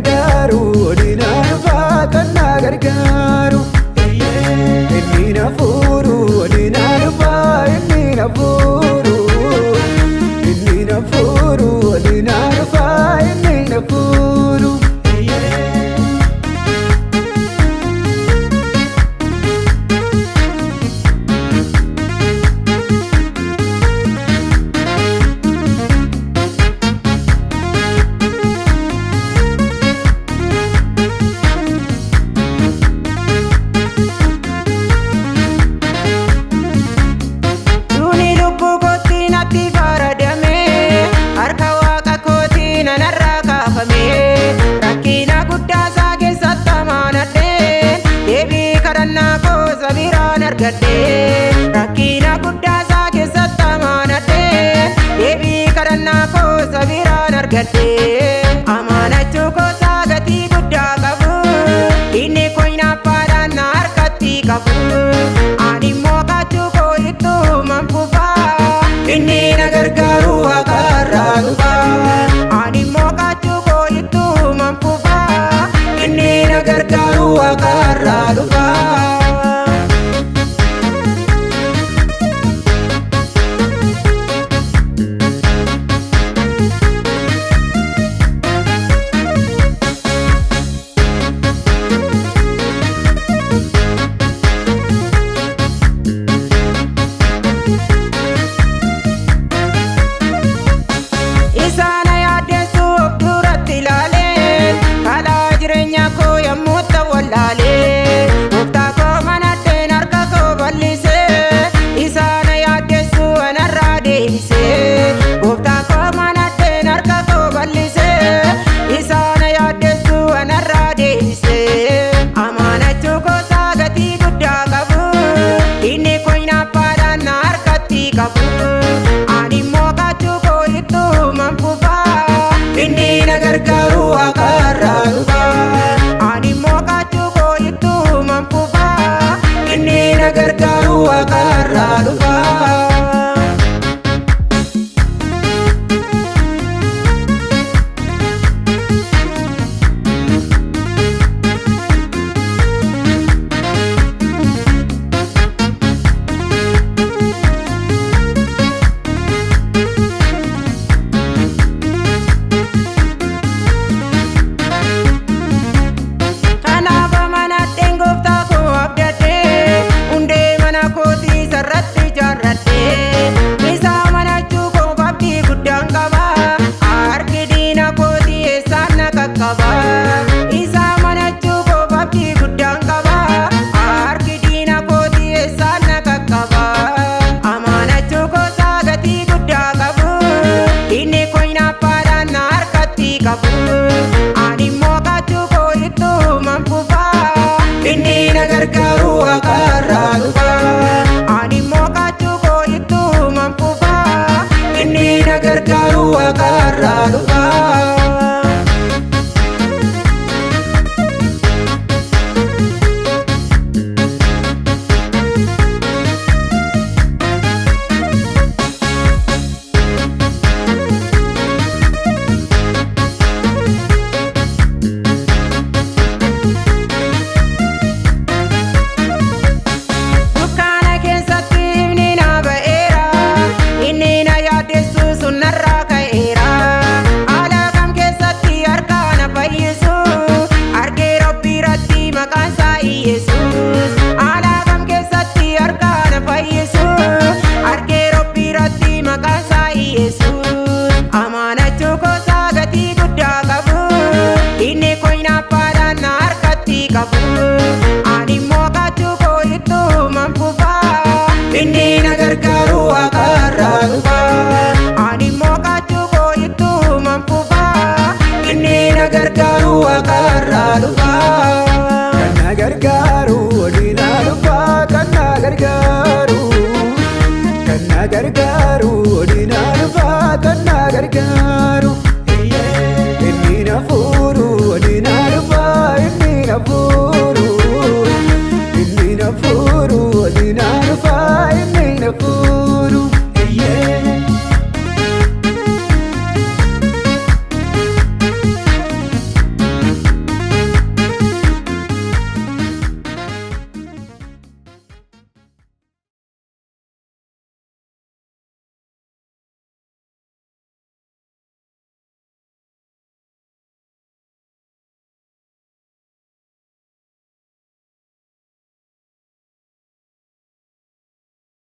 gargaaru diina dhufaa kan na gargaaru. Inni na fuudhu diina dhufaa inni na fuudhu. Inni na fuudhu diina dhufaa inni na fuudhu. Rakkina guddaa isaa keessatti amaanadhee deebii kadhannaa koo sabiraan argadhee. Rakkina guddaa isaa keessatti amaanadhee deebii kadhannaa koo sabiraan argadhee. Amaanachuu koosaa gatii guddaa qabu inni koynaaffaadhaan na harkatti qabu. Ani immoo kaachuu koo ittuu manfufaa inni na gargaaru waaqarraa dhufa. Ani immoo kaachuu koo ittuu manfufaa inni na gargaaru waaqarraa dhufa. Gooftaa koo manadheen harka koo bal'isee isaan yaaddeessu anarraa deebisee. Gooftaa koo manadheen harka koo bal'isee isaan yaaddeessu anarraa deebisee. Amaanachuu koosaa gatii guddaa qabu inni koynaaffaadhaan na harkatti qabu. Ani immoo kaachuu koo ittuu manfufaa inni na gargaaru waaqarraa dhufa. Ani immoo kaachuu koo ittuu manfufaa inni na gargaaru waaqa.